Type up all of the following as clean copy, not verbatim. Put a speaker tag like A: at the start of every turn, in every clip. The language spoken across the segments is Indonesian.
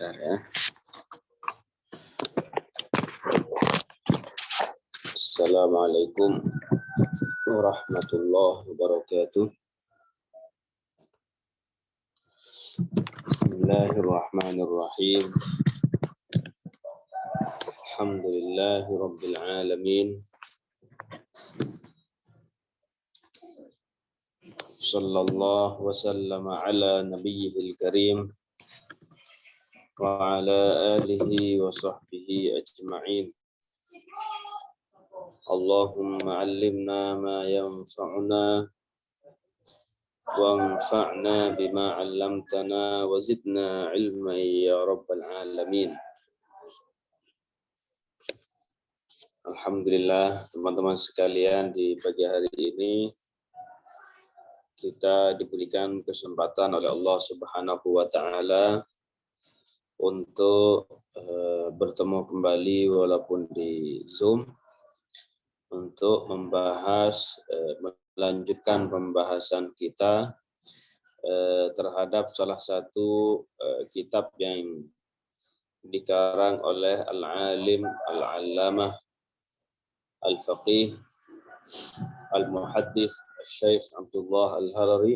A: Bentar ya. Assalamualaikum warahmatullahi wabarakatuh. Bismillahirrahmanirrahim. Alhamdulillahi rabbil alamin. Sallallahu wa sallama ala nabiyyil karim wa ala alihi wa sahbihi ajma'in. Allahumma 'allimna ma yanfa'una wanfa'na bima 'allamtana wa zidna 'ilman ya rabbal alamin. Alhamdulillah teman-teman sekalian, di pagi hari ini kita diberikan kesempatan oleh Allah Subhanahu wa taala untuk bertemu kembali walaupun di Zoom untuk membahas melanjutkan pembahasan kita terhadap salah satu kitab yang dikarang oleh al-alim al-allamah al-faqih al-muhaddits Syekh Abdullah Al-Harari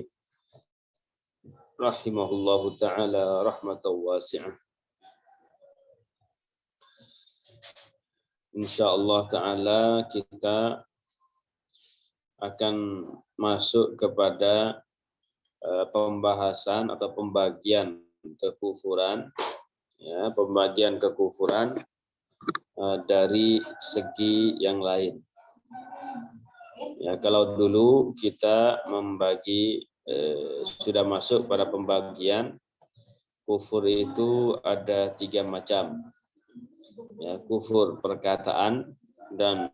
A: rahimahullahu taala rahmatan wasi'ah. Insyaallah taala kita akan masuk kepada pembahasan atau pembagian kekufuran, ya, pembagian kekufuran dari segi yang lain. Ya, kalau dulu kita membagi sudah masuk pada pembagian kufur itu ada 3 macam. Ya, kufur perkataan dan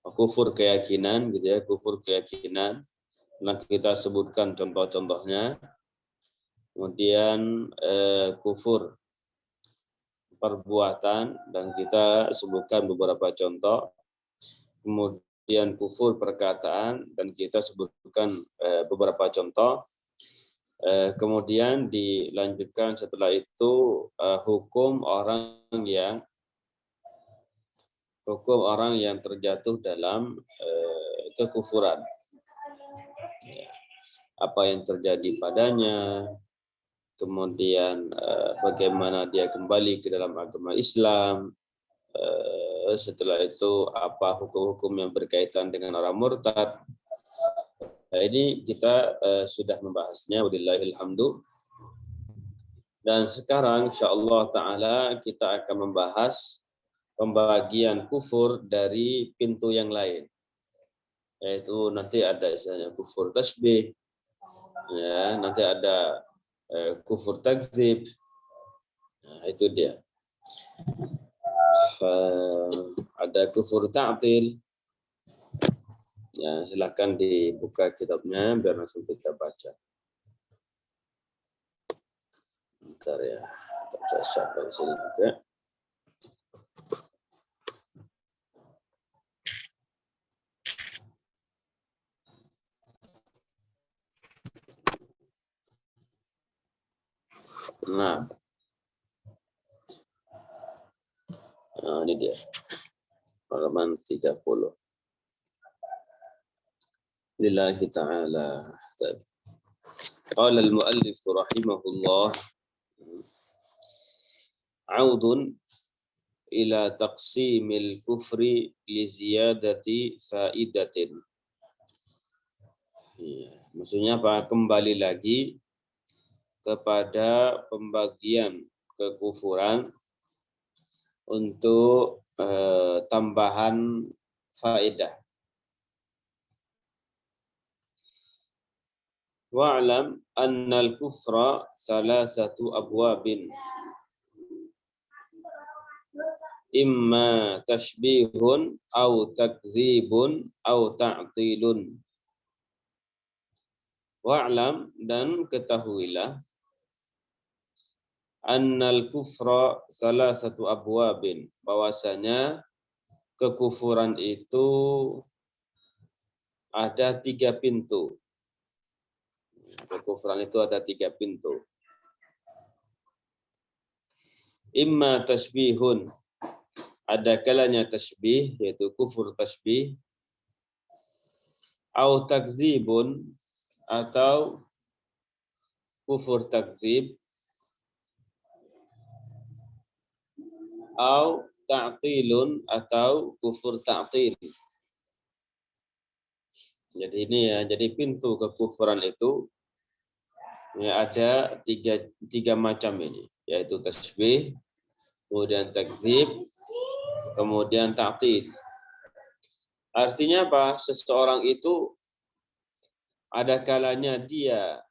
A: kufur keyakinan, gitu ya, kufur keyakinan. Nah, kita sebutkan contoh-contohnya. Kemudian kufur perbuatan dan kita sebutkan beberapa contoh. Kemudian kufur perkataan dan kita sebutkan beberapa contoh. Kemudian dilanjutkan setelah itu hukum orang yang terjatuh dalam kekufuran. Apa yang terjadi padanya, kemudian bagaimana dia kembali ke dalam agama Islam. Setelah itu apa hukum-hukum yang berkaitan dengan orang murtad. Nah, ini kita sudah membahasnya, wallahil hamdu. Dan sekarang insyaallah taala kita akan membahas pembagian kufur dari pintu yang lain. Yaitu nanti ada istilahnya kufur tasbih, ya, nanti ada kufur takdzib. Nah, itu dia. Ada kufur ta'til. Ya, silakan dibuka kitabnya biar langsung kita baca. Bentar ya, saya share di sini juga. Nah, ini dia. Halaman 30. Lillahi ta'ala. Qala al-muallif rahimahullah, audun ila taqsimil kufri li ziyadati faidatin. Ya, maksudnya apa? Kembali lagi kepada pembagian kekufuran untuk tambahan faedah. Wa'lam annal kufra salasatu abwabin. Imma tashbihun au takdzibun au ta'tilun. Wa'lam, dan ketahuilah, annal kufra salasatu abwabin, bahwasanya kekufuran itu ada 3 pintu. Kekufuran itu ada 3 pintu. Imma tasbihun, ada kalanya tasbih, yaitu kufur tasbih, au takdzibun, atau kufur takdzib, au ta'tilun, atau kufur ta'til. Jadi ini ya, jadi pintu kekufuran itu ya ada tiga macam ini, yaitu tasbih, kemudian takdzib, kemudian ta'til. Artinya apa? Seseorang itu ada kalanya dia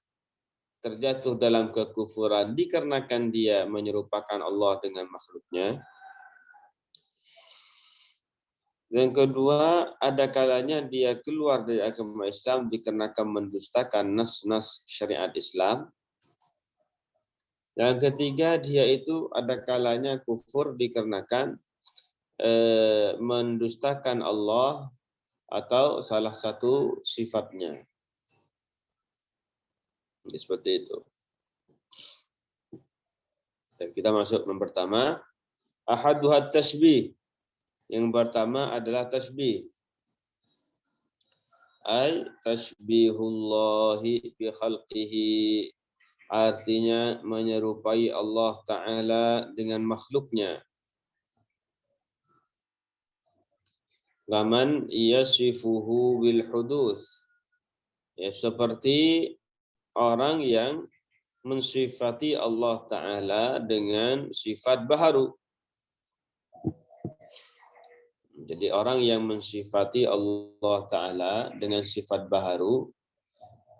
A: terjatuh dalam kekufuran dikarenakan dia menyerupakan Allah dengan makhluknya. Yang kedua, ada kalanya dia keluar dari agama Islam dikarenakan mendustakan nas-nas syariat Islam. Yang ketiga, dia itu ada kalanya kufur dikarenakan mendustakan Allah atau salah satu sifatnya. Seperti itu. Dan kita masuk yang pertama, ahaduhat tasbih. Yang pertama adalah tasbih. Ay tasbihullahi bi khalqihi. Artinya menyerupai Allah Ta'ala dengan makhluknya. Kaman yasifuhu bil hudus. Ya, seperti orang yang mensifati Allah Ta'ala dengan sifat baharu. Jadi orang yang mensifati Allah Ta'ala dengan sifat baharu,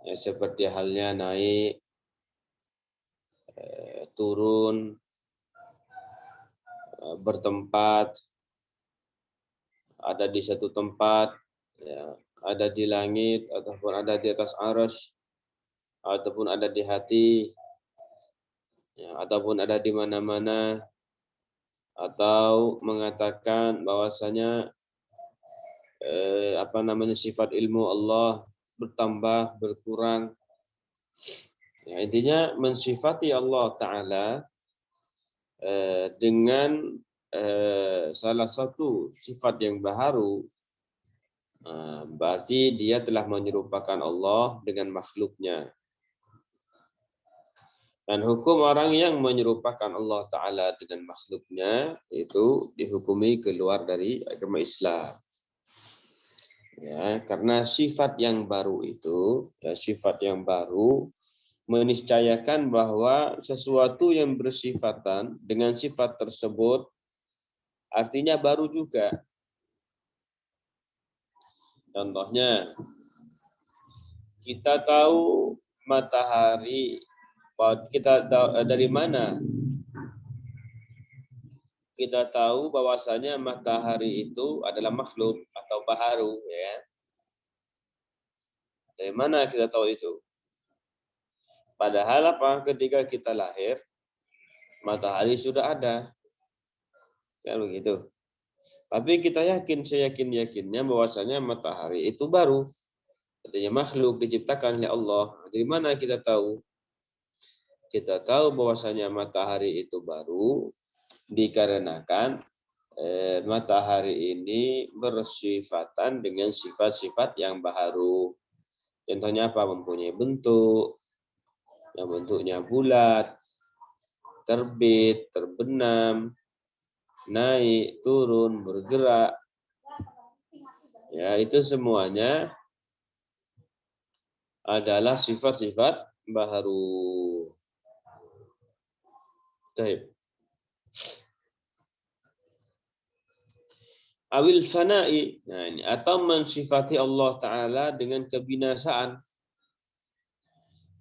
A: ya seperti halnya naik, turun, bertempat, ada di satu tempat, ya, ada di langit, ataupun ada di atas arsy, ataupun ada di hati, ya, ataupun ada di mana-mana, atau mengatakan bahwasanya sifat ilmu Allah bertambah, berkurang. Ya, intinya mensifati Allah Ta'ala dengan salah satu sifat yang baharu, berarti dia telah menyerupakan Allah dengan makhluknya. Dan hukum orang yang menyerupakan Allah Ta'ala dengan makhluknya itu dihukumi keluar dari agama Islam. Ya, karena sifat yang baru itu, ya, sifat yang baru meniscayakan bahwa sesuatu yang bersifatan dengan sifat tersebut artinya baru juga. Contohnya, kita tahu matahari, kita tahu dari mana kita tahu bahwasanya matahari itu adalah makhluk atau baharu, ya. Dari mana kita tahu itu? Padahal apa? Ketika kita lahir, matahari sudah ada. Kan begitu. Tapi kita yakin, seyakin-yakinnya bahwasanya matahari itu baru. Artinya makhluk diciptakan oleh Allah. Dari mana kita tahu? Kita tahu bahwasanya matahari itu baru dikarenakan matahari ini bersifatan dengan sifat-sifat yang baharu. Contohnya apa? Mempunyai bentuk, yang bentuknya bulat, terbit, terbenam, naik, turun, bergerak. Ya, itu semuanya adalah sifat-sifat baharu. Baik. Awil fana'i, nah ini, atau mensifati Allah Ta'ala dengan kebinasaan.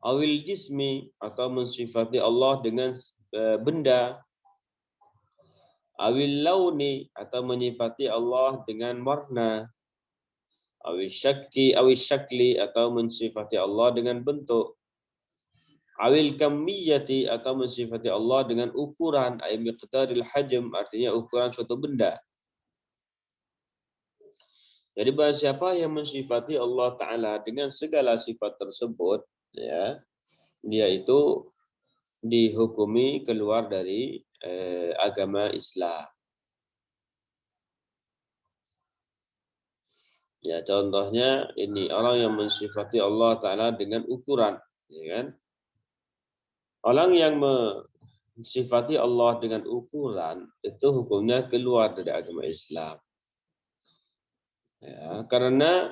A: Awil jismi, atau mensifati Allah dengan benda. Awil launi, atau menyifati Allah dengan warna. Awil syakli, atau mensifati Allah dengan bentuk. Awil kamiyati, atau mensifati Allah dengan ukuran. Ay miqdaril hajm, artinya ukuran suatu benda. Jadi barang siapa yang mensifati Allah Ta'ala dengan segala sifat tersebut, ya, dia itu dihukumi keluar dari agama Islam. Ya, contohnya ini orang yang mensifati Allah Ta'ala dengan ukuran, ya kan? Orang yang mensifati Allah dengan ukuran itu hukumnya keluar dari agama Islam. Ya, karena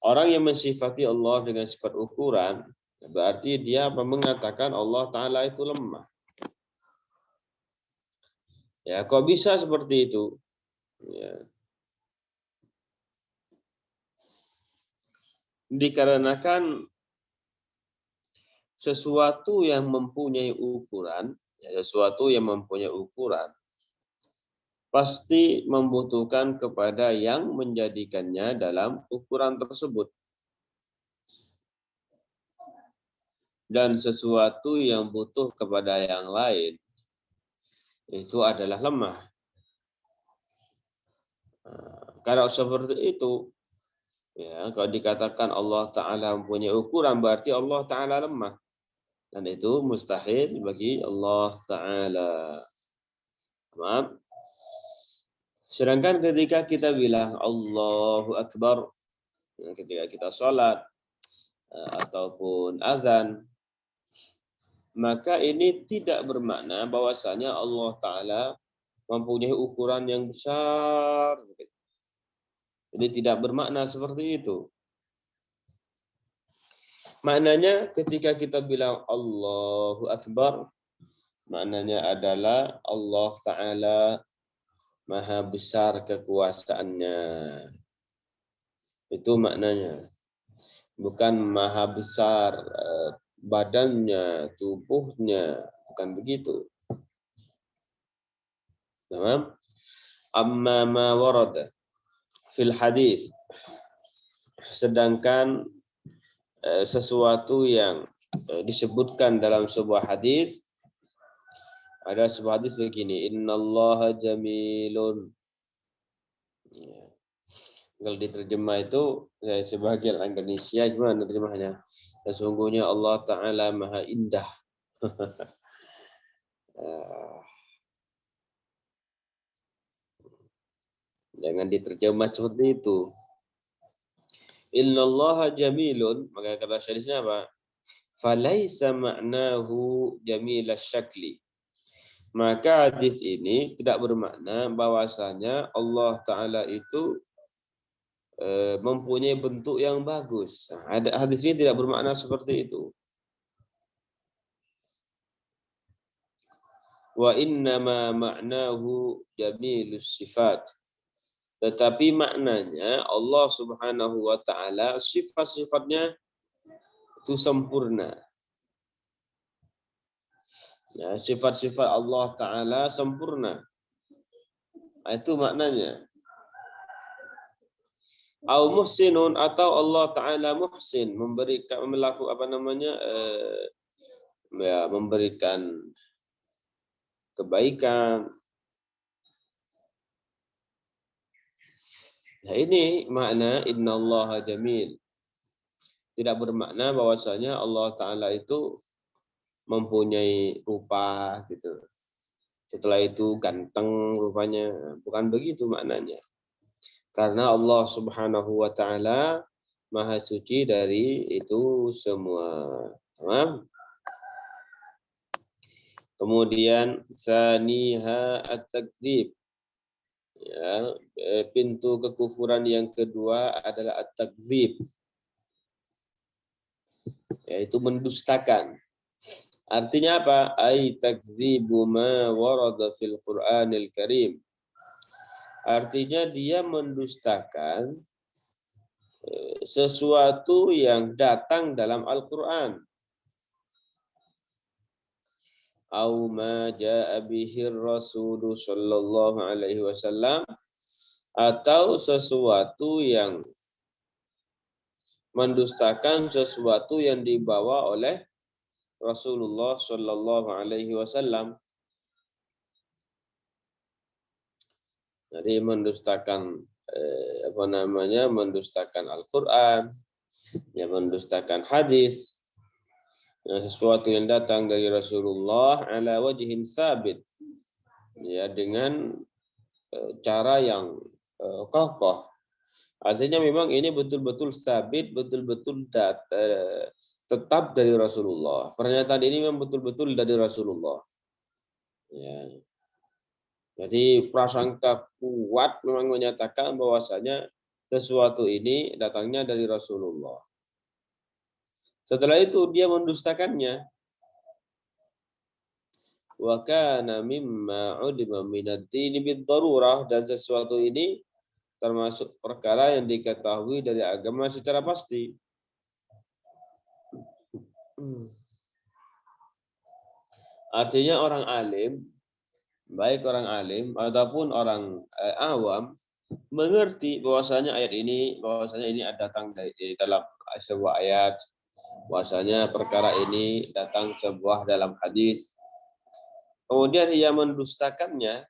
A: orang yang mensifati Allah dengan sifat ukuran berarti dia mengatakan Allah Ta'ala itu lemah. Ya, kok bisa seperti itu? Ya. Dikarenakan sesuatu yang mempunyai ukuran, pasti membutuhkan kepada yang menjadikannya dalam ukuran tersebut. Dan sesuatu yang butuh kepada yang lain itu adalah lemah. Kalau seperti itu, ya, kalau dikatakan Allah Ta'ala mempunyai ukuran, berarti Allah Ta'ala lemah. Dan itu mustahil bagi Allah Ta'ala. Maaf. Sedangkan ketika kita bilang Allahu Akbar, ketika kita sholat ataupun azan, maka ini tidak bermakna bahwasanya Allah Ta'ala mempunyai ukuran yang besar. Jadi tidak bermakna seperti itu. Maknanya ketika kita bilang Allahu Akbar, maknanya adalah Allah Ta'ala Maha besar kekuasaannya. Itu maknanya. Bukan maha besar badannya, tubuhnya. Bukan begitu. Amma ma warada fil hadis. Sedangkan sesuatu yang disebutkan dalam sebuah hadis, ada sebuah hadis begini, innallaha jamilun. Kalau diterjemah itu sebagian Indonesia gimana terjemahnya? Sesungguhnya Allah Ta'ala Maha Indah. Jangan diterjemah seperti itu. Innallaha jamilun, maka kata syarihnya apa? Falaisa ma'nahu jamilas syakli. Maka hadis ini tidak bermakna bahwasanya Allah Ta'ala itu mempunyai bentuk yang bagus. Hadis ini tidak bermakna seperti itu. Wa innama ma'nahu jamilus sifat. Tetapi maknanya Allah Subhanahu wa Ta'ala sifat-sifatnya itu sempurna. Ya, sifat-sifat Allah Ta'ala sempurna. Itu maknanya. Au muhsinun, atau Allah Ta'ala muhsin, memberikan memberikan kebaikan. Nah, ini makna innallaha jamil. Tidak bermakna bahwasanya Allah Ta'ala itu mempunyai rupa gitu. Setelah itu ganteng rupanya. Bukan begitu maknanya. Karena Allah Subhanahu wa Ta'ala Maha suci dari itu semua. Paham? Kemudian saniha at-takdzib. Ya, pintu kekufuran yang kedua adalah at-takdzib. Yaitu mendustakan. Artinya apa? Ai takdzibu ma warada fil Qur'anil Karim. Artinya dia mendustakan sesuatu yang datang dalam Al-Quran. Au ma ja'a bihi Rasul sallallahu alaihi wasallam, atau sesuatu yang mendustakan sesuatu yang dibawa oleh Rasulullah sallallahu alaihi wasallam. Jadi mendustakan mendustakan Al-Quran, ya mendustakan hadis, sesuatu yang datang dari Rasulullah ala wajhin sabit, ya, dengan cara yang kokoh. Artinya memang ini betul-betul sabit, betul-betul tetap dari Rasulullah. Pernyataan ini memang betul-betul dari Rasulullah. Ya. Jadi prasangka kuat memang menyatakan bahwasanya sesuatu ini datangnya dari Rasulullah. Setelah itu dia mendustakannya. Wa kana mimma udima minad-dini bid-darurah, dan sesuatu ini termasuk perkara yang diketahui dari agama secara pasti. Artinya orang alim, baik orang alim ataupun orang awam, mengerti bahwasanya ayat ini, bahwasanya ini datang dari dalam sebuah ayat, bahwasanya perkara ini datang sebuah dalam hadis. Kemudian ia mendustakannya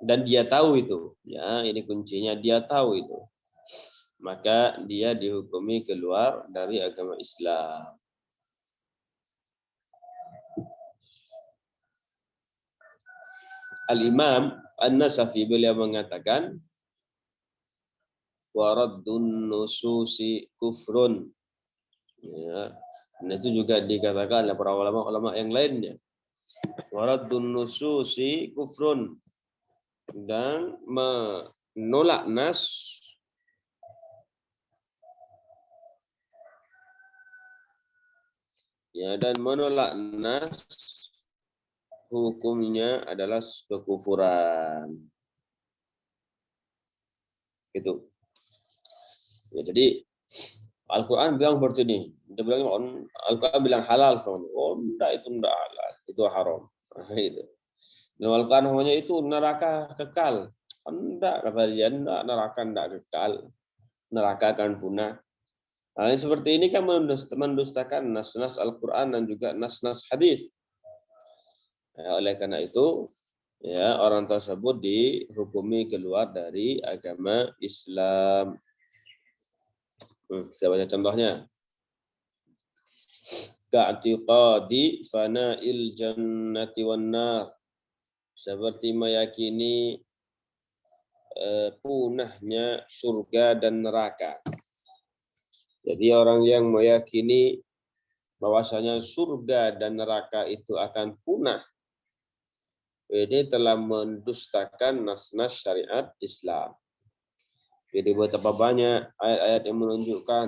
A: dan dia tahu itu, ya, ini kuncinya, dia tahu itu. Maka dia dihukumi keluar dari agama Islam. Al-Imam An-Nasafi beliau mengatakan waraddun nususi kufrun. Ya, dan itu juga dikatakan oleh para ulama yang lainnya. Waraddun nususi kufrun, dan menolak nas ya, dan menolak nas hukumnya adalah kekufuran. Itu. Ya, jadi Al-Quran bilang seperti ini. Dia bilang Al-Quran bilang halal, oh enggak, itu enggak halal, itu haram. Nah, itu. Dan Al-Quran namanya itu neraka kekal. Enggak, kata dia, enggak, neraka enggak kekal. Neraka akan punah. Nah, seperti ini kan mendustakan nas-nas Al-Quran dan juga nas-nas hadis. Ya, oleh karena itu, ya, orang tersebut dihukumi keluar dari agama Islam. Saya baca contohnya. Ka'tiqadi fana'il jannati wan nar, seperti meyakini punahnya surga dan neraka. Jadi orang yang meyakini bahwasanya surga dan neraka itu akan punah, ini telah mendustakan nas-nas syariat Islam. Jadi betapa banyak ayat-ayat yang menunjukkan,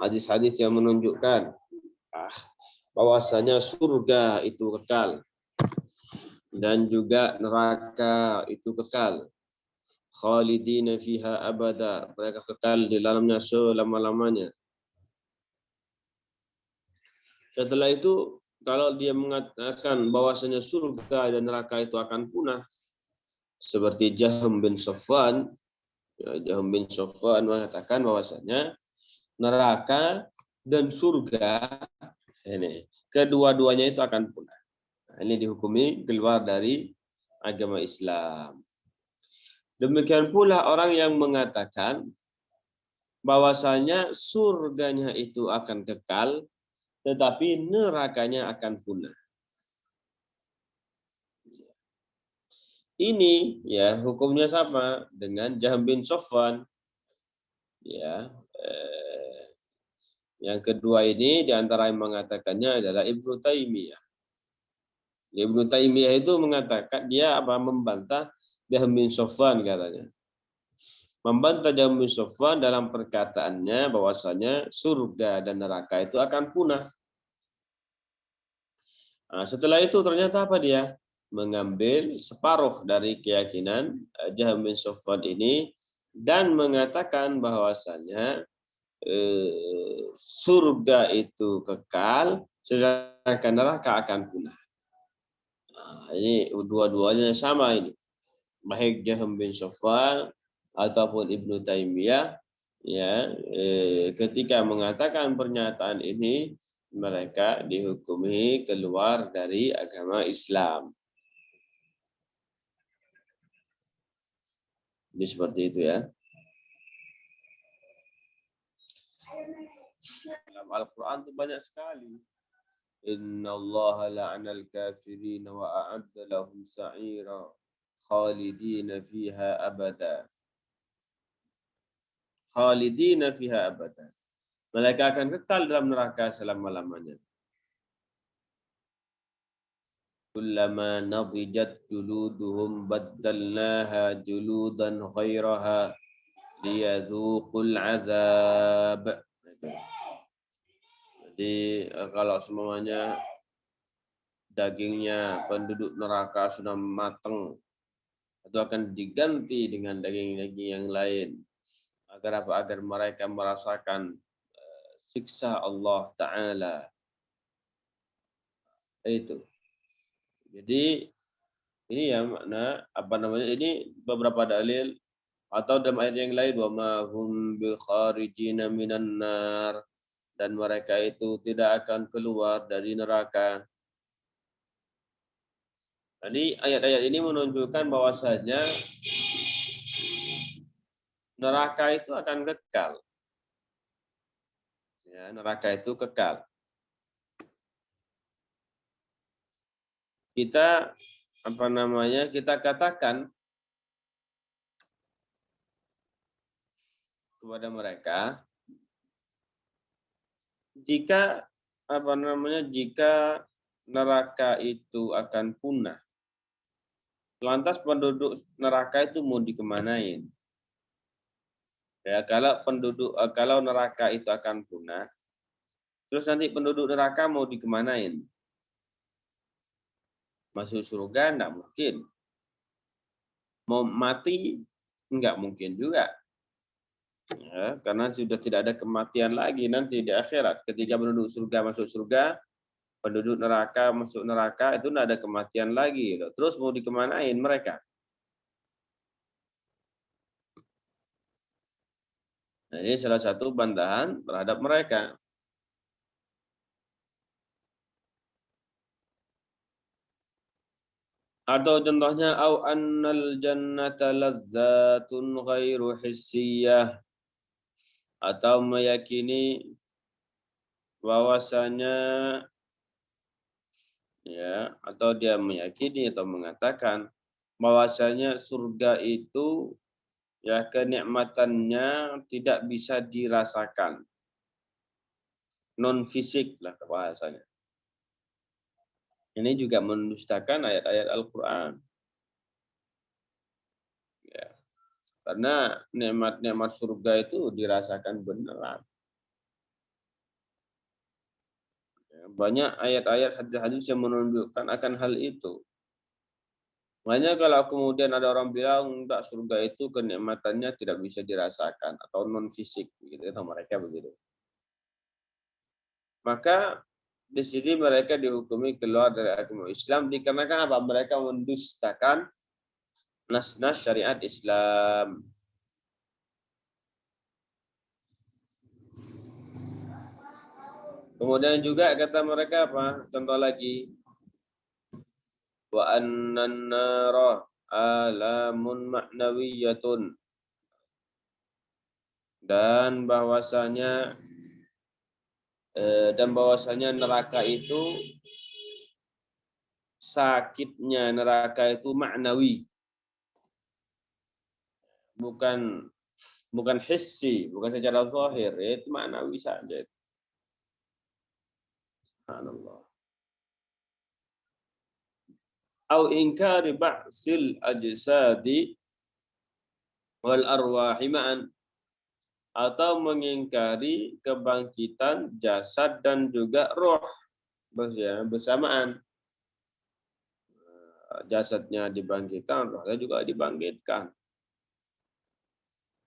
A: hadis-hadis yang menunjukkan bahwasanya surga itu kekal dan juga neraka itu kekal. Khalidina fiha abada, mereka kekal di dalamnya selama-lamanya. Setelah itu, kalau dia mengatakan bahwasanya surga dan neraka itu akan punah, seperti Jahm bin Safwan, Jahm bin Safwan mengatakan bahwasanya neraka dan surga ini kedua-duanya itu akan punah. Nah, ini dihukumi keluar dari agama Islam. Demikian pula orang yang mengatakan bahwasanya surganya itu akan kekal, tetapi nerakanya akan punah. Ini ya hukumnya sama dengan Jahm bin Safwan. Ya, yang kedua ini diantara yang mengatakannya adalah Ibnu Taimiyah. Ibnu Taimiyah itu mengatakan dia membantah Jahm bin Safwan, katanya. Membantah Jahm bin Safwan dalam perkataannya bahwasanya surga dan neraka itu akan punah. Nah, setelah itu ternyata apa dia? Mengambil separuh dari keyakinan Jahm bin Safwan ini dan mengatakan bahwasanya surga itu kekal, sedangkan neraka akan punah. Nah, ini dua-duanya sama ini. Baik Jahm bin Safwan ataupun Ibnu Taimiyah, ya, ketika mengatakan pernyataan ini, mereka dihukumi keluar dari agama Islam. Jadi seperti itu ya. Dalam Al-Quran itu banyak sekali innallaha la'anal kafirin wa a'adda lahum sa'ira khalidina fiha abada. Khalidina fiha abada. Mereka akan kekal dalam neraka selama-lamanya. Kullama nadijat juluduhum baddalnaha juludan ghairaha liyadzuqul azab. Jadi kalau semuanya dagingnya penduduk neraka sudah matang, itu akan diganti dengan daging-daging yang lain. Agar apa? Agar mereka merasakan siksa Allah Ta'ala. Itu. Jadi ini ya makna apa namanya? Ini beberapa dalil atau dalam ayat yang lain wa ma hum bi kharijina minan nar, dan mereka itu tidak akan keluar dari neraka. Jadi ayat-ayat ini menunjukkan bahwasanya neraka itu akan kekal. Ya, neraka itu kekal. Kita apa namanya? Kita katakan kepada mereka, jika apa namanya? Jika neraka itu akan punah, lantas penduduk neraka itu mau dikemanain? Ya, kalau neraka itu akan punah, terus nanti penduduk neraka mau dikemanain? Masuk surga enggak mungkin. Mau mati enggak mungkin juga. Ya, karena sudah tidak ada kematian lagi nanti di akhirat. Ketika penduduk surga masuk surga, penduduk neraka masuk neraka, itu enggak ada kematian lagi. Terus mau dikemanain mereka? Nah, ini salah satu bantahan terhadap mereka. Atau contohnya au annal jannata ladzatun ghairu hissiyah, atau meyakini bahwasanya ya, atau dia meyakini atau mengatakan bahwasanya surga itu ya kenikmatannya tidak bisa dirasakan, non fisik lah bahasanya. Ini juga mendustakan ayat-ayat Al-Qur'an. Ya. Karena nikmat-nikmat surga itu dirasakan beneran. Ya, banyak ayat-ayat hadis-hadis yang menunjukkan akan hal itu. Makanya kalau kemudian ada orang bilang enggak, surga itu kenikmatannya tidak bisa dirasakan atau non fisik gitu, atau mereka begitu. Maka di sini mereka dihukumi keluar dari agama Islam dikarenakan apa? Mereka mendustakan nas-nas syariat Islam. Kemudian juga kata mereka apa? Contoh lagi, wa annan nara alamun ma'nawiyatun, dan bahwasanya neraka itu, sakitnya neraka itu maknawi, bukan hissi, bukan secara zahir, itu maknawi saja. Subhanallah. Au inkari ba'sil ajsadi wal arwahi ma'an, atau mengingkari kebangkitan jasad dan juga roh bersamaan. Jasadnya dibangkitkan, rohnya juga dibangkitkan.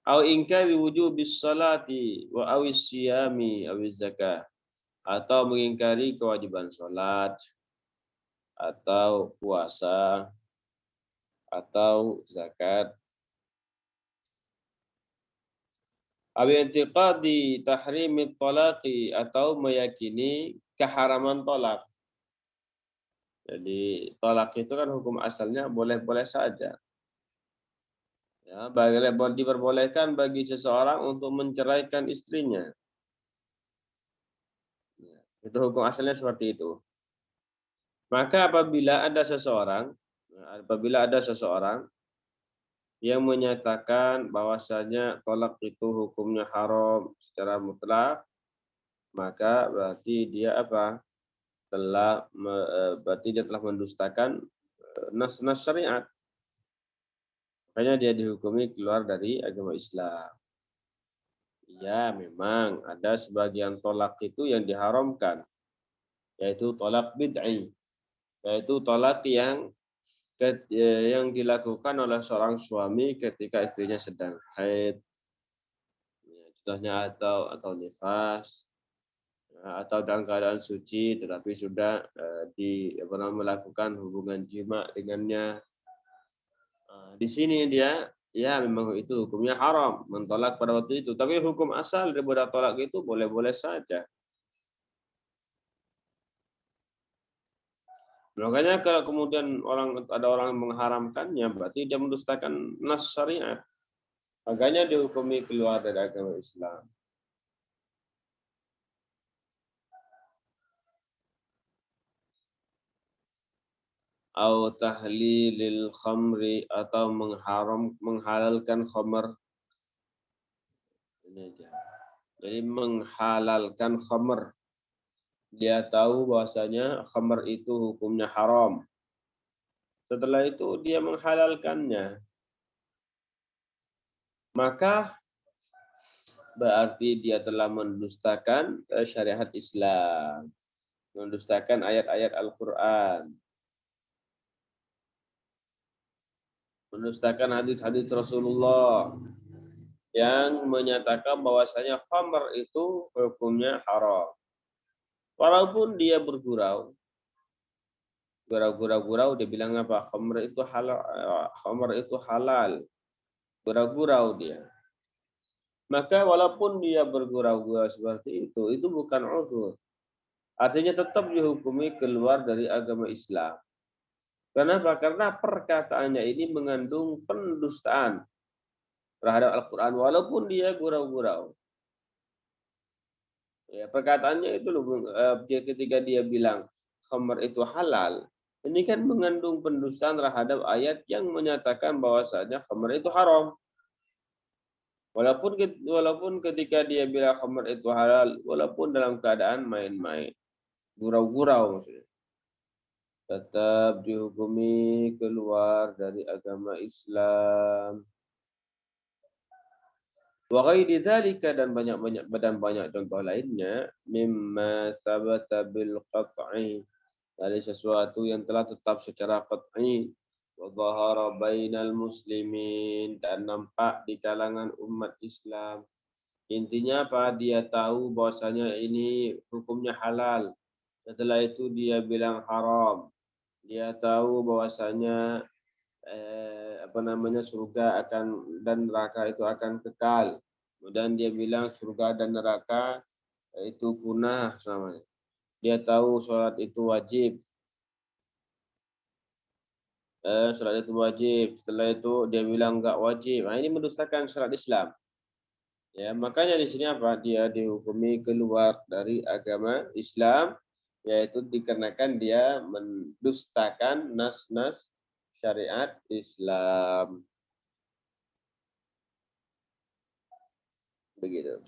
A: Au inkari wujubis salati wa awis siyami awis zakah, atau mengingkari kewajiban salat atau puasa atau zakat. Awi i'tiqadi tahrimit talaqi, atau meyakini keharaman tolak. Jadi tolak itu kan hukum asalnya boleh-boleh saja. Ya, diperbolehkan bagi seseorang untuk menceraikan istrinya. Itu hukum asalnya seperti itu. Maka apabila ada seseorang yang menyatakan bahwasanya tolak itu hukumnya haram secara mutlak, maka berarti dia apa? Berarti dia telah mendustakan nas-nas syariat. Makanya dia dihukumi keluar dari agama Islam. Ya, memang ada sebagian tolak itu yang diharamkan, yaitu tolak bid'i, yaitu tolak yang dilakukan oleh seorang suami ketika istrinya sedang haid, contohnya atau nifas, atau dalam keadaan suci tetapi sudah melakukan hubungan jima dengannya. Di sini dia ya memang itu hukumnya haram mentolak pada waktu itu, tapi hukum asal daripada tolak itu boleh-boleh saja. Makanya kalau kemudian ada orang yang mengharamkannya, berarti dia mendustakan nas syariat. Makanya dihukumi keluar dari agama Islam. Au tahlilil khamri, atau menghalalkan khamr. Ini dia. Jadi menghalalkan khamr. Dia tahu bahwasanya khamr itu hukumnya haram. Setelah itu dia menghalalkannya. Maka berarti dia telah mendustakan syariat Islam. Mendustakan ayat-ayat Al-Quran. Mendustakan hadis-hadis Rasulullah yang menyatakan bahwasanya khamr itu hukumnya haram. Walaupun dia bergurau dia bilang apa? Khamr itu halal. Gurau-gurau dia. Maka walaupun dia bergurau-gurau seperti itu bukan uzur. Artinya tetap dihukumi keluar dari agama Islam. Kenapa? Karena perkataannya ini mengandung pendustaan terhadap Al-Quran walaupun dia gurau-gurau. Ya, perkataannya itu ketika dia bilang khamr itu halal, ini kan mengandung pendustaan terhadap ayat yang menyatakan bahwasanya khamr itu haram. Walaupun ketika dia bilang khamr itu halal, walaupun dalam keadaan main-main, gurau-gurau maksudnya, tetap dihukumi keluar dari agama Islam. Wa ghairi dzalika, dan banyak contoh lainnya, mimma sabata bil qat'i, dari sesuatu yang telah tetap secara qat'i, wa dhahara bainal muslimin, dan nampak di kalangan umat Islam. Intinya apa? Dia tahu bahwasanya ini hukumnya halal. Setelah itu dia bilang haram. Dia tahu bahwasanya surga dan neraka itu akan kekal. Kemudian dia bilang surga dan neraka itu punah selamanya. Dia tahu sholat itu wajib. Sholat itu wajib. Setelah itu dia bilang enggak wajib. Nah, ini mendustakan syariat Islam. Ya, makanya di sini apa? Dia dihukumi keluar dari agama Islam, yaitu dikarenakan dia mendustakan nas-nas syariat Islam. Begitu.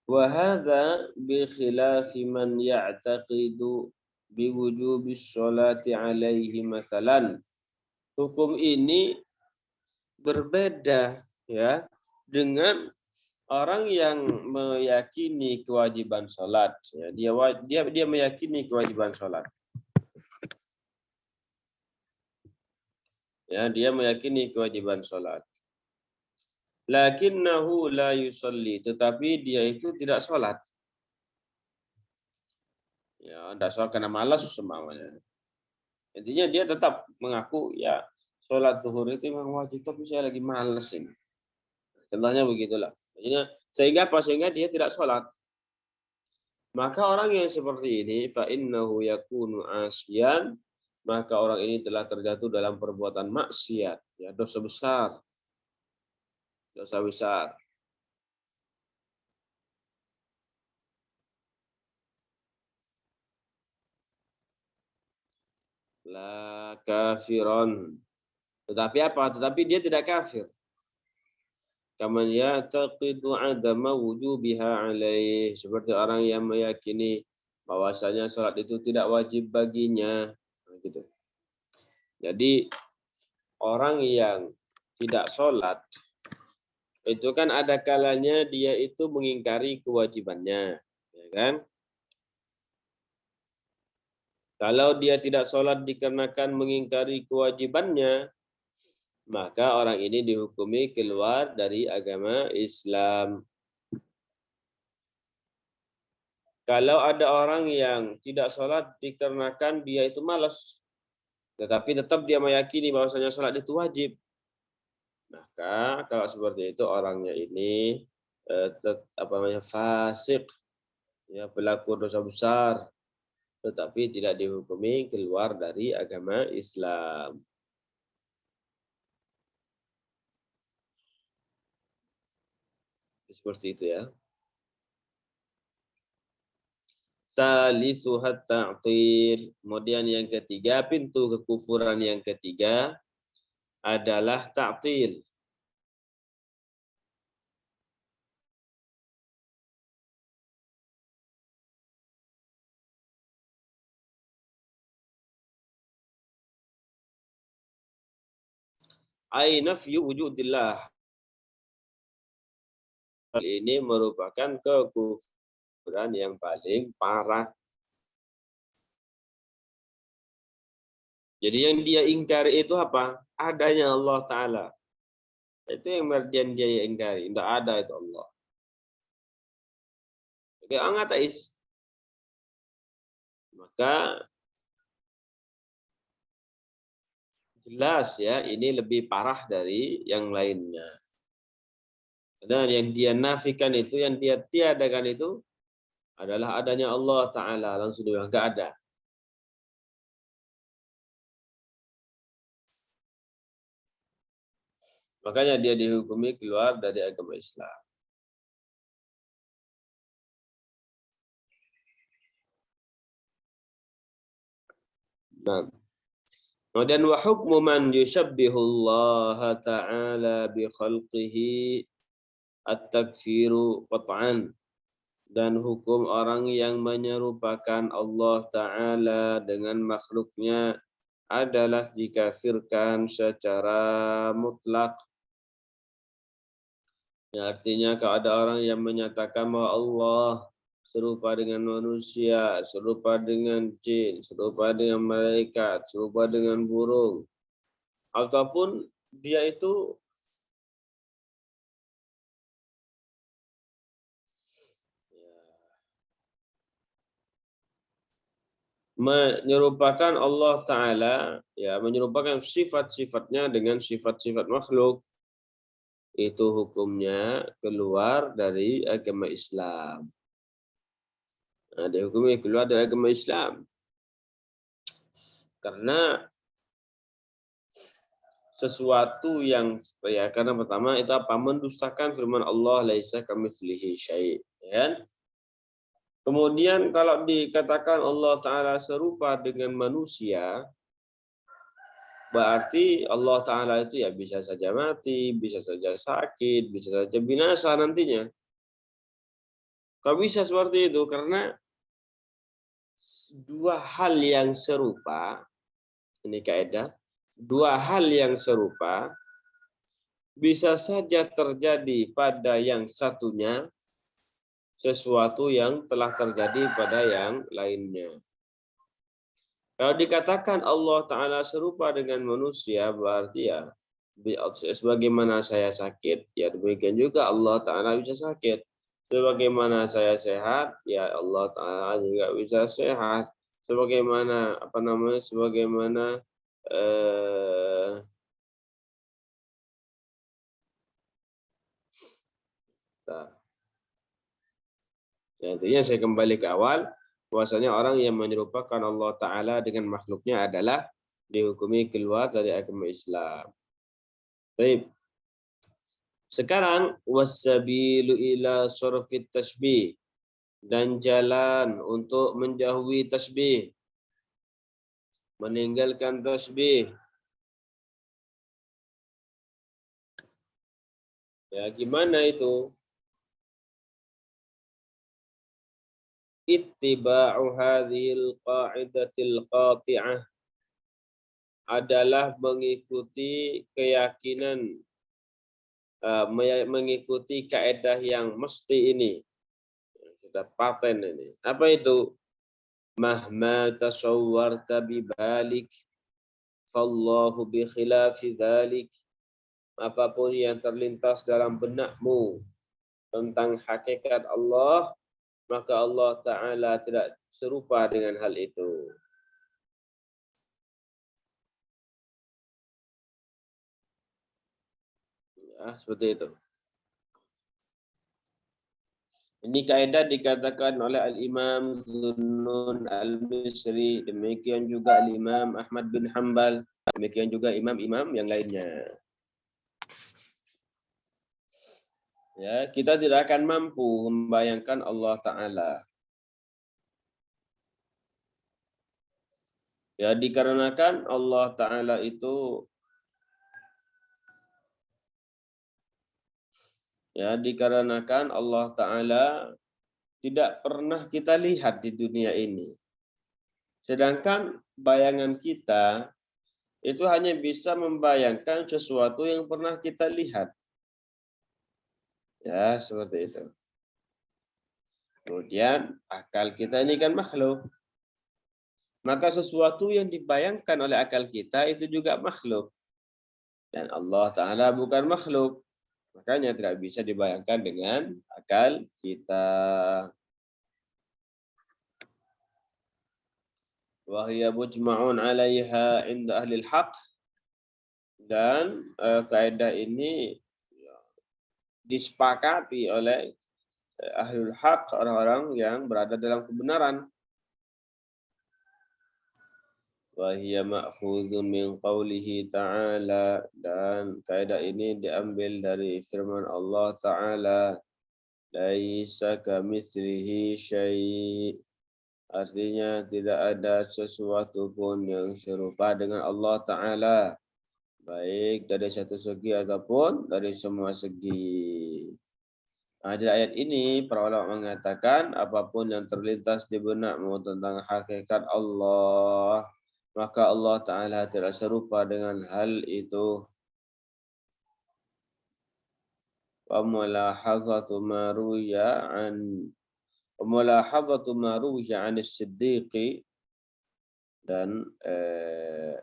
A: Wa hadza bi khilafi man ya'taqidu bi wujubis sholati alaihi mathalan. Hukum ini berbeda ya dengan orang yang meyakini kewajiban sholat. Ya, dia meyakini kewajiban sholat. Ya, dia meyakini kewajiban sholat. Lakinnahu la yusalli, tetapi dia itu tidak sholat. Ya, tidak sholat karena malas semuanya. Intinya dia tetap mengaku ya sholat zuhur itu memang wajib, tapi saya lagi malas ini. Contohnya begitulah. Sehingga dia tidak sholat. Maka orang yang seperti ini fa innahu yakunu asyan, maka orang ini telah terjatuh dalam perbuatan maksiat, ya, dosa besar, dosa besar. La kafiron. Tetapi apa? Tetapi dia tidak kafir. Kaman ya'taqidu 'adama wujubiha alaih. Seperti orang yang meyakini bahwasanya salat itu tidak wajib baginya. Gitu. Jadi orang yang tidak sholat itu kan ada kalanya dia itu mengingkari kewajibannya, ya kan? Kalau dia tidak sholat dikarenakan mengingkari kewajibannya, maka orang ini dihukumi keluar dari agama Islam. Kalau ada orang yang tidak sholat dikarenakan dia itu malas, tetapi tetap dia meyakini bahwasanya sholat itu wajib, maka kalau seperti itu orangnya ini fasik, ya, pelaku dosa besar, tetapi tidak dihukumi keluar dari agama Islam. Seperti itu ya. Salisuhat ta'til. Kemudian yang ketiga, pintu kekufuran yang ketiga adalah ta'til. Ai nafyu wujudillah. Ini merupakan kekufuran yang paling parah. Jadi yang dia ingkari itu apa? Adanya Allah Ta'ala. Itu yang dia ingkari. Tidak ada itu Allah. Oke, orang ateis. Maka jelas ya, ini lebih parah dari yang lainnya. Karena yang dia nafikan itu, yang dia tiadakan itu adalah adanya Allah Ta'ala. Langsung dia bilang, nggak ada. Makanya dia dihukumi keluar dari agama Islam. Nah, kemudian wa hukmu man yushabbihu Allah Ta'ala bi khalqihi at-takfiru qat'an. Dan hukum orang yang menyerupakan Allah Ta'ala dengan makhluknya adalah dikafirkan secara mutlak. Ya, artinya kalau ada orang yang menyatakan bahwa Allah serupa dengan manusia, serupa dengan jin, serupa dengan malaikat, serupa dengan burung, ataupun dia itu menyerupakan Allah Ta'ala, ya, menyerupakan sifat-sifatnya dengan sifat-sifat makhluk, itu hukumnya keluar dari agama Islam. Nah, dihukumi keluar dari agama Islam. Karena sesuatu yang, ya, karena pertama itu apa? Mendustakan firman Allah, laisa kamitslihi syai', ya. Kemudian kalau dikatakan Allah Ta'ala serupa dengan manusia, berarti Allah Ta'ala itu ya bisa saja mati, bisa saja sakit, bisa saja binasa nantinya. Kok bisa seperti itu? Karena dua hal yang serupa, ini kaidah, dua hal yang serupa bisa saja terjadi pada yang satunya sesuatu yang telah terjadi pada yang lainnya. Kalau dikatakan Allah Ta'ala serupa dengan manusia, berarti ya sebagaimana saya sakit, ya demikian juga Allah Ta'ala bisa sakit. Sebagaimana saya sehat, ya Allah Ta'ala juga bisa sehat. Sebagaimana nah, ya, intinya saya kembali ke awal, bahwasanya orang yang menyerupakan Allah Ta'ala dengan makhluknya adalah dihukumi keluar dari agama Islam. Baik. Sekarang wasabilu ila surfit tasbih, dan jalan untuk menjauhi tasbih, meninggalkan tasbih. Ya, gimana itu? Ittiba'u hadhil qa'idatil qati'ah, adalah mengikuti keyakinan, mengikuti kaidah yang mesti ini. Sudah paten ini. Apa itu? Mahma tasawwarta bibalik fallahu bi khilafi dzalik. Apapun yang terlintas dalam benakmu tentang hakikat Allah, maka Allah Ta'ala tidak serupa dengan hal itu. Ya, seperti itu. Ini kaidah dikatakan oleh Al-Imam Zunnun Al-Misri, demikian juga Al-Imam Ahmad bin Hanbal, demikian juga imam-imam yang lainnya. Ya, kita tidak akan mampu membayangkan Allah Ta'ala. Ya, dikarenakan Allah Ta'ala itu, ya, dikarenakan Allah Ta'ala tidak pernah kita lihat di dunia ini. Sedangkan bayangan kita itu hanya bisa membayangkan sesuatu yang pernah kita lihat. Ya, seperti itu. Kemudian akal kita ini kan makhluk. Maka sesuatu yang dibayangkan oleh akal kita itu juga makhluk. Dan Allah Ta'ala bukan makhluk. Makanya tidak bisa dibayangkan dengan akal kita. Wa hiya mujma'un 'alaiha 'inda ahli al-haq. Dan kaidah ini disepakati oleh ahlul haq, orang-orang yang berada dalam kebenaran. Wa hiya ma'khudun min qawlihi ta'ala, dan kaidah ini diambil dari firman Allah Ta'ala, laisa kamitslihi syai', artinya tidak ada sesuatu pun yang serupa dengan Allah Ta'ala, baik dari satu segi ataupun dari semua segi. Nah, di ayat ini para ulama mengatakan apapun yang terlintas di benakmu tentang hakikat Allah, maka Allah Ta'ala tidak serupa dengan hal itu. Wa mulahazatu ma ruya an as-siddiqi, dan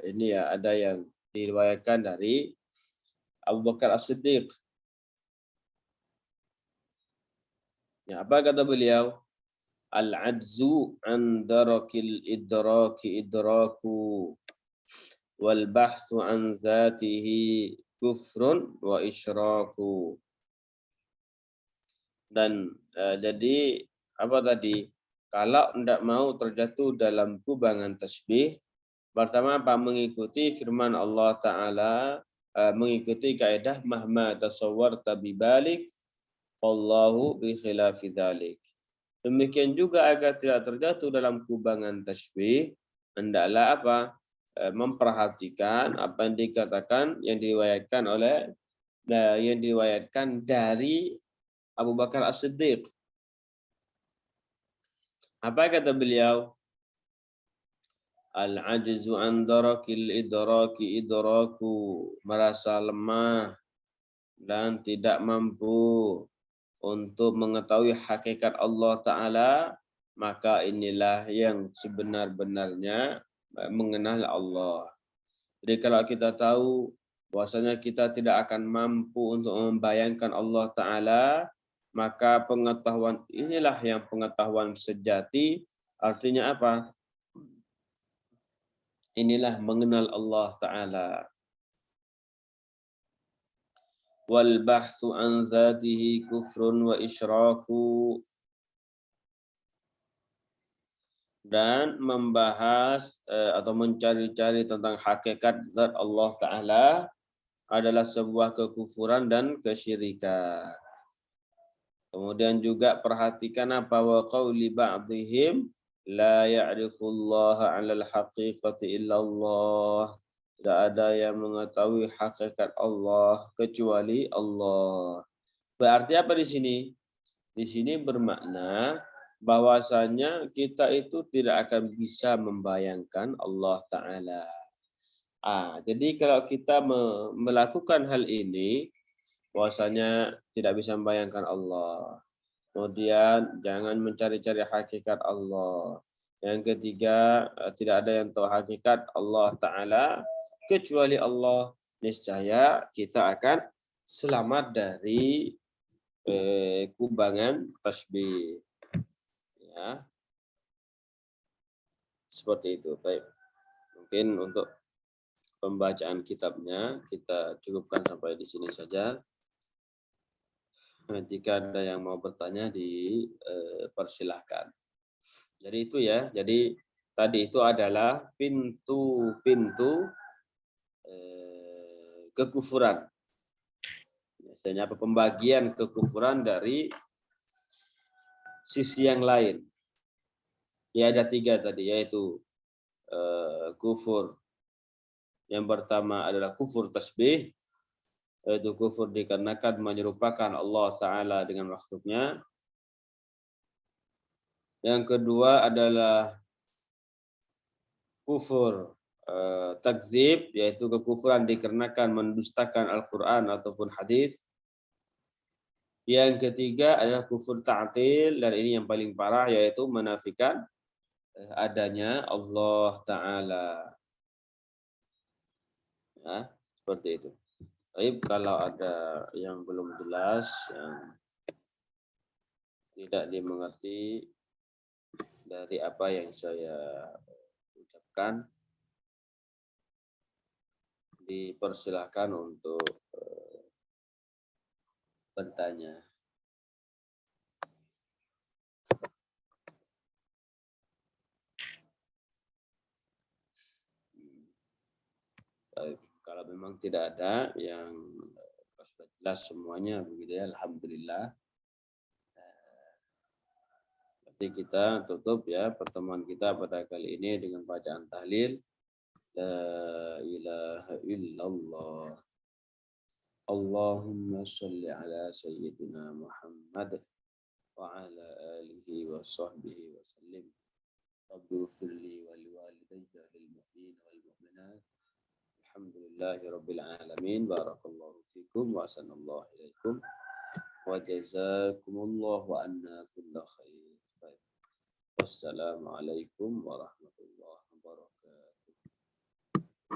A: ini ya ada yang diriwayatkan dari Abu Bakar As-Siddiq. Ya, apa kata beliau? Al-'ajzu an darakil idraki idraku wal bahthu an zatihi kufrun wa isyraku. Dan jadi apa tadi? Kalau tidak mau terjatuh dalam kubangan tasbih, pertama apa? Mengikuti firman Allah Ta'ala, mengikuti kaidah mahma tasawwarta bibalik wallahu bi khilafi dzalik. Demikian juga agar tidak terjatuh dalam kubangan tasbih, hendaklah apa? Memperhatikan apa yang dikatakan, yang diriwayatkan dari Abu Bakar As-Siddiq. Apa kata beliau? Al-'ajzu an darakil idraki idraku, merasa lemah dan tidak mampu untuk mengetahui hakikat Allah Ta'ala, maka inilah yang sebenar-benarnya mengenal Allah. Jadi kalau kita tahu bahwasanya kita tidak akan mampu untuk membayangkan Allah Ta'ala, maka pengetahuan inilah yang pengetahuan sejati. Artinya apa? Inilah mengenal Allah Ta'ala. Wal bahthu an dzatihi kufrun wa isyraku, dan membahas atau mencari-cari tentang hakikat zat Allah Ta'ala adalah sebuah kekufuran dan kesyirikan. Kemudian juga perhatikan apa wa qauli ba'dihim la ya'rifullaha 'alal haqiqati illallah. Tidak ada yang mengetahui hakikat Allah kecuali Allah. Berarti apa di sini? Di sini bermakna bahwasanya kita itu tidak akan bisa membayangkan Allah Ta'ala. Jadi kalau kita melakukan hal ini, bahwasanya tidak bisa membayangkan Allah. Kemudian jangan mencari-cari hakikat Allah. Yang ketiga, tidak ada yang tahu hakikat Allah Ta'ala kecuali Allah. Niscaya kita akan selamat dari kubangan tasbih. Ya. Seperti itu. Baik. Mungkin untuk pembacaan kitabnya kita cukupkan sampai di sini saja. Jika ada yang mau bertanya dipersilahkan. Jadi itu ya. Jadi tadi itu adalah pintu-pintu kekufuran. Biasanya pembagian kekufuran dari sisi yang lain. Ya ada 3 tadi, yaitu kufur. Yang pertama adalah kufur tasbih, yaitu kufur dikarenakan menyerupakan Allah Ta'ala dengan makhluknya. Yang kedua adalah kufur takdzib, yaitu kekufuran dikarenakan mendustakan Al-Quran ataupun hadis. Yang ketiga adalah kufur ta'til, dan ini yang paling parah, yaitu menafikan adanya Allah Ta'ala. Ya, seperti itu. Baik, kalau ada yang belum jelas, yang tidak dimengerti dari apa yang saya ucapkan, dipersilahkan untuk bertanya. Baik, kalau memang tidak ada yang sudah jelas semuanya, begitu ya, alhamdulillah. Nanti kita tutup ya pertemuan kita pada kali ini dengan bacaan tahlil. La ilaha illallah. Allahumma sholli ala sayyidina Muhammad wa ala alihi wa sahbihi wa sallim. Rabbi ufirli wa liwalidayya lil mu'minin wal mu'minat. Alhamdulillahi rabbil alamin. Barakallahu fikum wa sanallahu ilaikum wa jazakumullahu anna kulla khair. Wassalamualaikum warahmatullahi wabarakatuh.